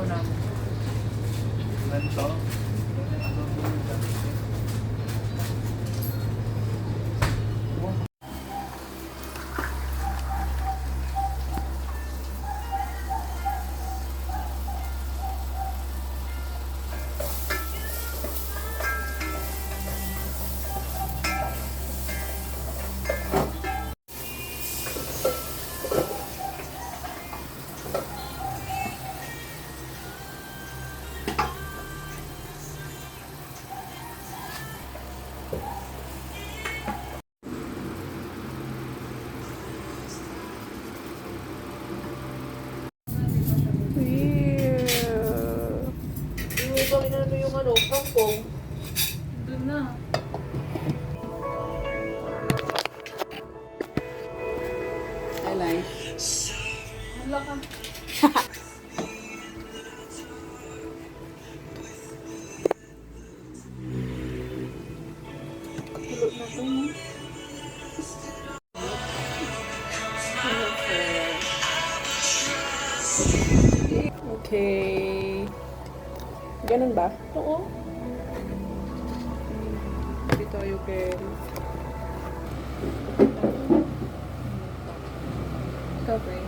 namin. Ganito. Iwi ba inano yung ano, kangkong? Doon na. I like. Hala ka. Hulot na to, no? Okay. Ganun ba? Oo. Hindi tayo kay... Cover.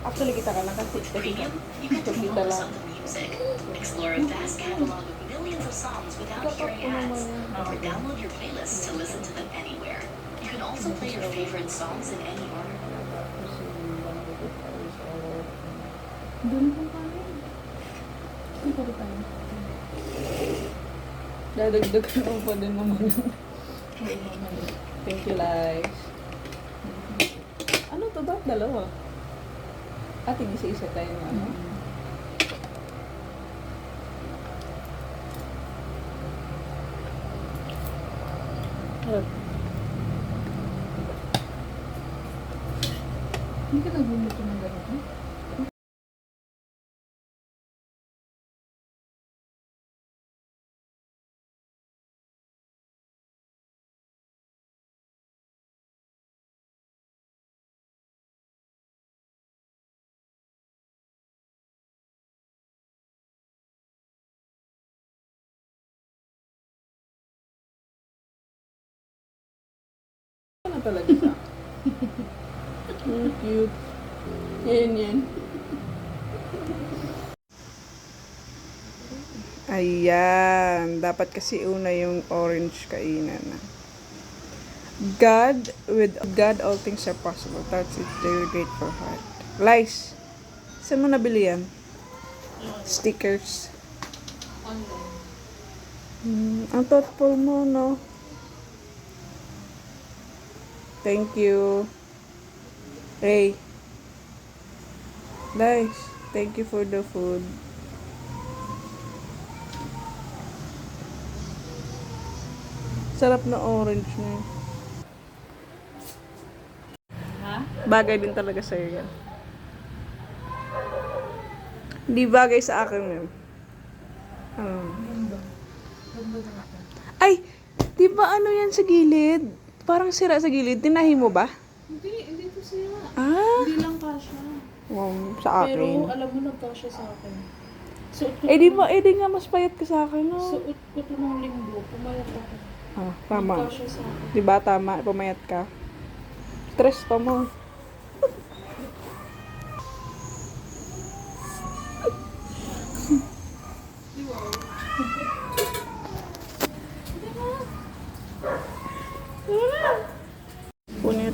Actually, kita ka lang kasi. Premium, you get to focus on the music. Explore a vast catalog of millions of songs without hearing ads. Or download your playlists to listen to them anywhere. You can also play your favorite songs in any order. Doon po kami. Hindi pa rin tayo. Dadagdagan mo pa din naman. Thank you, Lies. Ano to ba? Dalawa. Ate, isa-isa tayo na ano? Hindi ka nagbumuto ng gano'n? Ano talaga sa? Cute. Yan. Ayan. Dapat kasi una yung orange kainan na. With God, all things are possible. That's it. Very great for heart. Lies. Saan mo nabili yan? Stickers. Online. Ang thoughtful mo, no? Thank you. Hey. Lies. Thank you for the food. Sarap na orange na yun. Ha? Bagay din talaga sa'yo yan. Hindi bagay sa akin yun. Ganda. Ganda na ako. Ay! Di ba ano yan sa gilid? Parang sira sa gilid. Tinahi mo ba? Hindi to siya. Ah! Hindi lang kasha. Wow, sa Pero akin. alam mo, nagkasya sa akin. Suot ko Di nga mas payat ka sa akin, no? Suot ko to ng linggo. Pumayat ako. Ah, tama. Nagkasya sa akin. Di ba tama? Pumayat ka. Stress pa mo. Punit.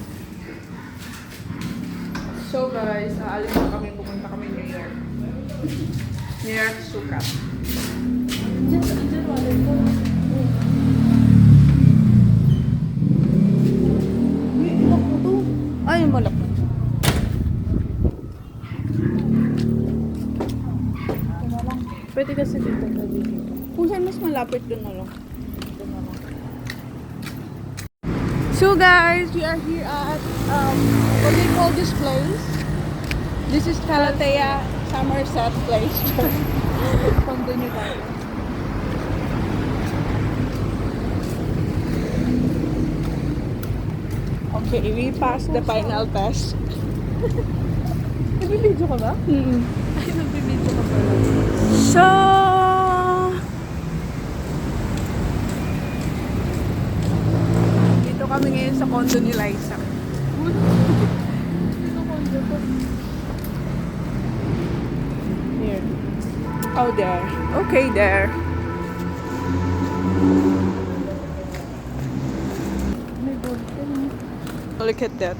So guys, aalis na kami. Pupunta kami New York. New York sukat. Diyan, wallet ko. Lock mo to. Ay, malak. Ito na lang. Pwede kasi dito sa dito. Kung saan mas malapit doon na lang. So guys, we are here at what do you call this place? This is Calatea Somerset place. Pang doon yung tayo. Okay, we passed the final test. Nagbibideo ka ba? Ay, nagbibideo ka pala. So, dito kami ngayon sa condo ni Liza. Dito ko dito. Here. Oh, there. Okay, there. May ballpen. Look at that.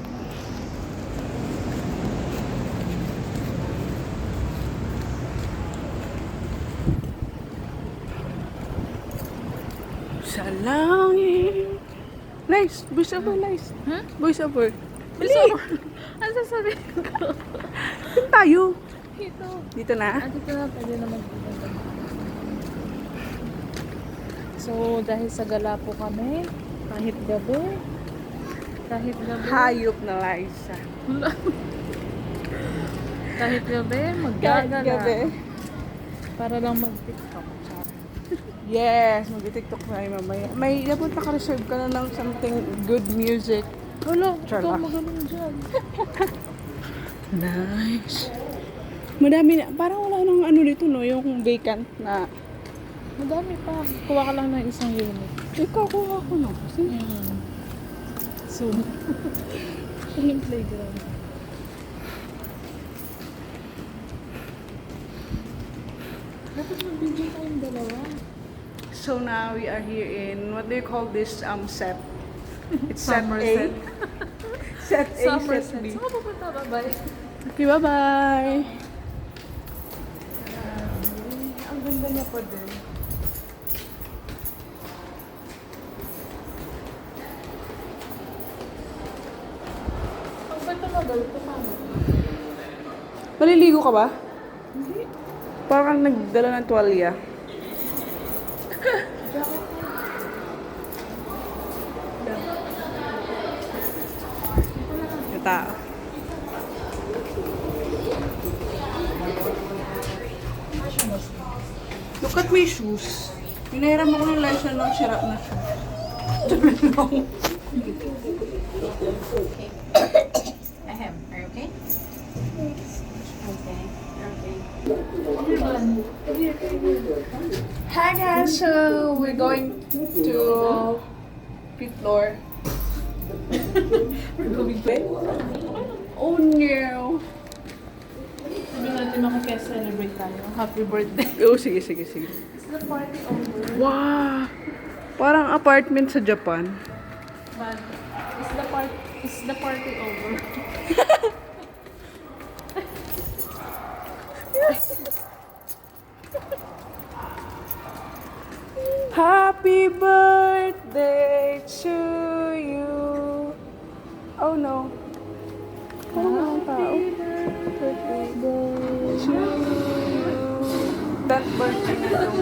Sa langit. Nice. Voice over, nice. Huh? Voice over. Bilis ako. Ano sasabihin ko? Saan tayo? Ito. Dito na? Dito na pwede naman dito. So, dahil sa gala po kami, kahit gabi, Hayop na Liza. kahit gabi, Kahit maggagala. gabi. Para lang mag-tiktok. Yes, mag-tiktok tayo mamaya. May dapat naka-reserve ka na ng something good music. Wala, Char ikaw lang. magaling dyan. Nice. Madami na. Parang wala nang ano dito, no? Yung vacant na. Madami pa. Kuha ka lang ng isang unit. Ikaw, kuha ko, no? Sige. Soon. Siya yung playground. Dapat mag-video tayong dalawa. So now we are here in, what do you call this set? It's set Summer A. set. Set A, Summer set set. B. Saan ka pupunta? Bye-bye. Okay, bye-bye. Ang ganda niya po din. Pag ba tumagal, paano? Maliligo ka ba? Hindi. Parang nagdala ng tuwalya. Yung tao. Look at my shoes. Pinahiram ako ng lesson ng sira na shoes. Ahem, are you okay? Okay, okay. Hi guys, so we're going to fifth floor. We're going bed. Oh no. Sabi natin makikaya-celebrate tayo. Happy birthday. Oh, sige, sige, sige. Is the party over? Wow! Parang apartment sa Japan. But is the party over? Happy birthday to you. Oh no. Parang walang tao. Birthday to you. That birthday na itong.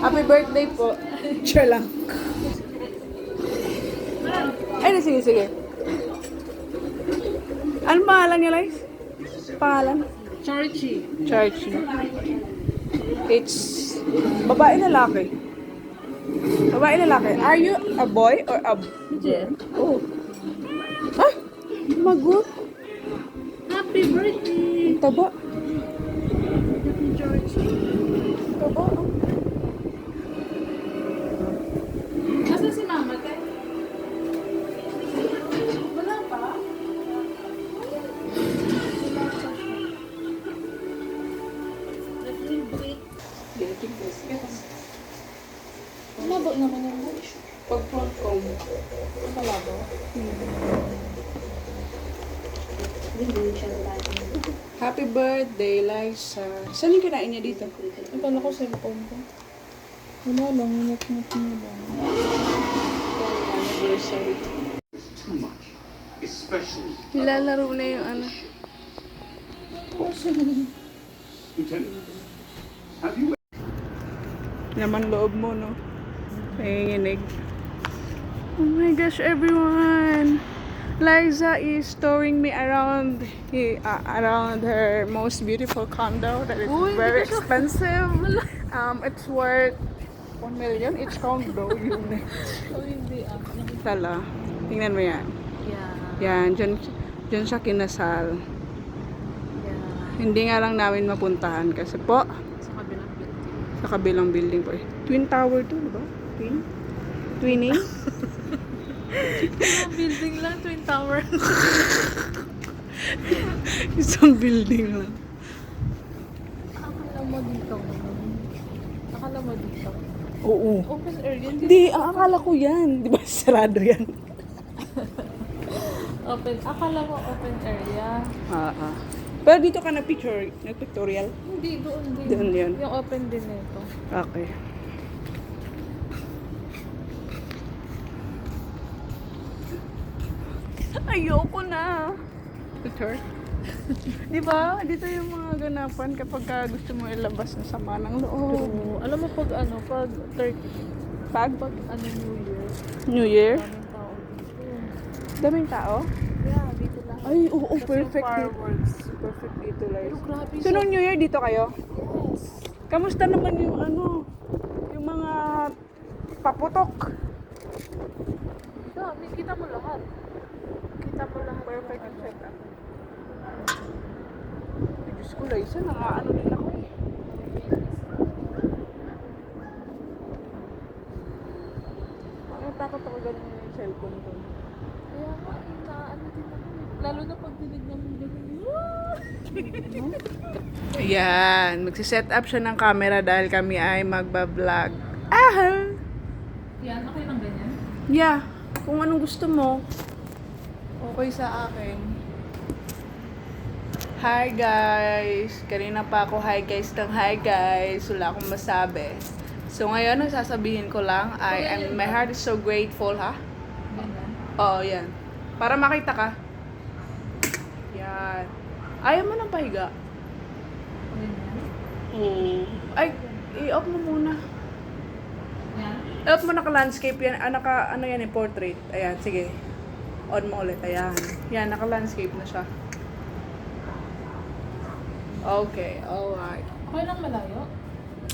Happy birthday po. Sure lang. Ay, sige, sige. Ano pangalan niya, Liz? Pangalan? Charchi. Charchi. It's babae lalaki. Babae lalaki. Are you a boy or a... Jen. Oh. Ah! Magot. Happy birthday! Taba. Charchi. Taba. Nasaan si Mama, te? Wala pa? Getting this. Umabot naman yung bush. Pag front comb. Malabo. Happy birthday, Liza. Saan yung kinain niya dito? Ito na ko cellphone ko. Wala lang, ingat-ingat niya lang. Anniversary. Too much. Especially, Nilalaro na yung ano. Lieutenant. Have you Naman loob mo, no? Nanginginig. Oh my gosh, everyone! Liza is towing me around around her most beautiful condo that is very expensive. It's worth 1 million each condo unit. Oh, hindi ah. Tala. Tingnan mo yan. Yan, dyan siya kinasal. Yeah. Hindi nga lang namin mapuntahan kasi po, Sa kabilang building. sa kabilang building po. Twin Tower to, di ba? Twinning? Isang building lang, Twin Tower. Isang building lang. Akala mo dito. Akala mo dito. Oo. Open air yun. Hindi, ang akala ko yan. Di ba, sarado yan? Akala mo open area. Pero dito ka nag-pictorial? Hindi, doon din. Doon yun. Yung open din nito. Okay. Ayoko na. Picture? Di ba? Dito yung mga ganapan kapag gusto mo ilabas ng sama ng loob. Oo. Alam mo pag pag 30, Pag pag New Year, New Year, daming tao dito. daming tao. Yeah, dito lang. Ay, oo, Tapos perfect. yung fireworks. Perfect dito, guys. Pero grabe So, nung New Year, dito kayo? Yes. Kamusta naman yung yung mga paputok? Dami, kita mo lahat. Kita mo lahat. Perfect ang setup. Ay, Diyos ko, Liza, nakaano din ako eh. Takot ako ganun yung cellphone ko. Kaya nga, ano din ako. Lalo na pag dinignan mo ganun. Ayan, magsiset up siya ng camera dahil kami ay magbablog. Ah! Yan, okay lang ganyan. Yeah, kung anong gusto mo. Okay sa akin. Hi guys! Kanina pa ako hi guys ng hi guys. Wala akong masabi. So ngayon, ang sasabihin ko lang ay my heart is so grateful, ha? Ganyan. Oo, yan. Para makita ka. Yan. Ayaw mo ng pahiga? Ganyan. Oo. Ay, i-off mo muna. Yan. I-off mo naka-landscape yan. Ano yan eh, portrait. Ayan, sige. On mo ulit. Ayan. Yan, naka-landscape na siya. Okay, alright. Okay lang malayo.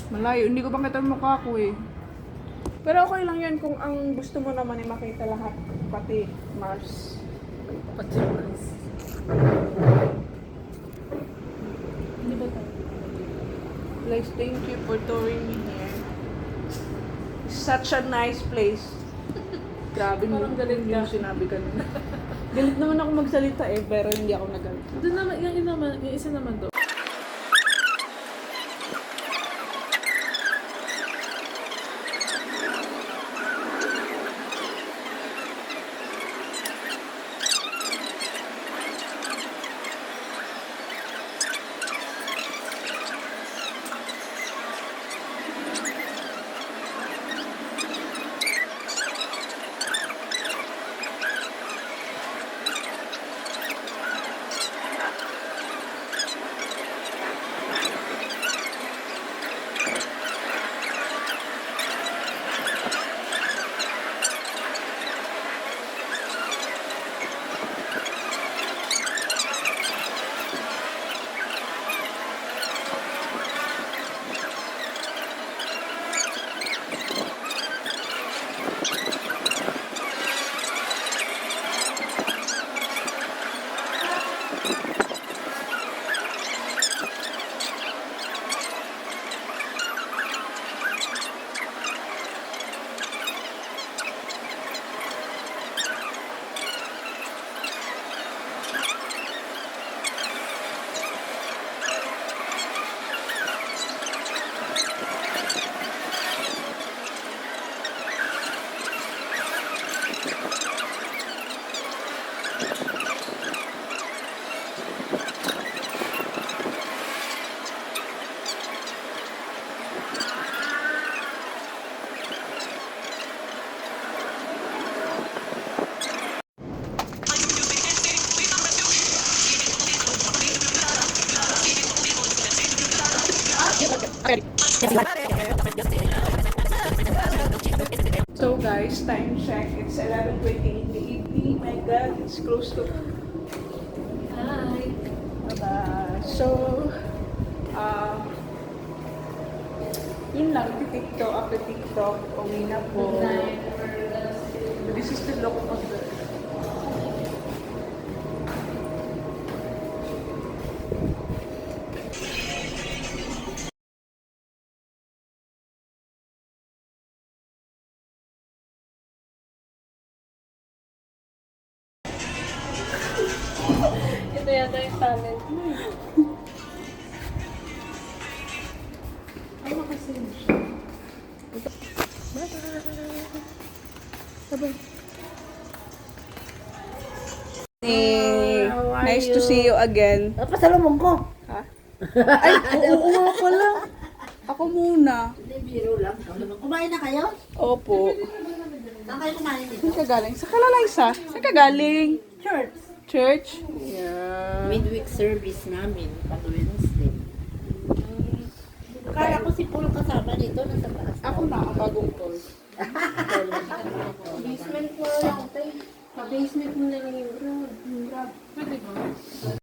Malayo. Hindi ko pa kita mukha ko eh. Pero okay lang yan kung ang gusto mo naman ay makita lahat. Pati Mars. Pati Mars. Hindi ba tayo? Guys, thank you for touring me here. Such a nice place. Grabe mo. Parang galit yung ka. sinabi kanina. Galit naman ako magsalita eh, pero hindi ako nagalit. Doon naman, yung isa naman doon. So guys, time check. It's 11:20 in the evening. My God, it's close to... Hi! Bye-bye. So, yun lang. TikTok after TikTok. Uwi na po. This is the look of the... yata yung talent mo eh. Ano kasi siya? Hey, nice to see you again. Pasalubong ko. Ay, oo nga pala. Ako muna. Hindi, biro lang. Kumain na kayo? Opo. Saan kayo kumain dito? Saan ka galing? Sa Kalalaysa? Saan ka galing? Church. Church? Yeah. Midweek service namin, pag Wednesday. Kala ko si Paul kasama dito, nasa taas. Ako na ang bagong Paul. Basement mo lang, tayo. Pa-basement mo na lang yung grab. Pwede ba?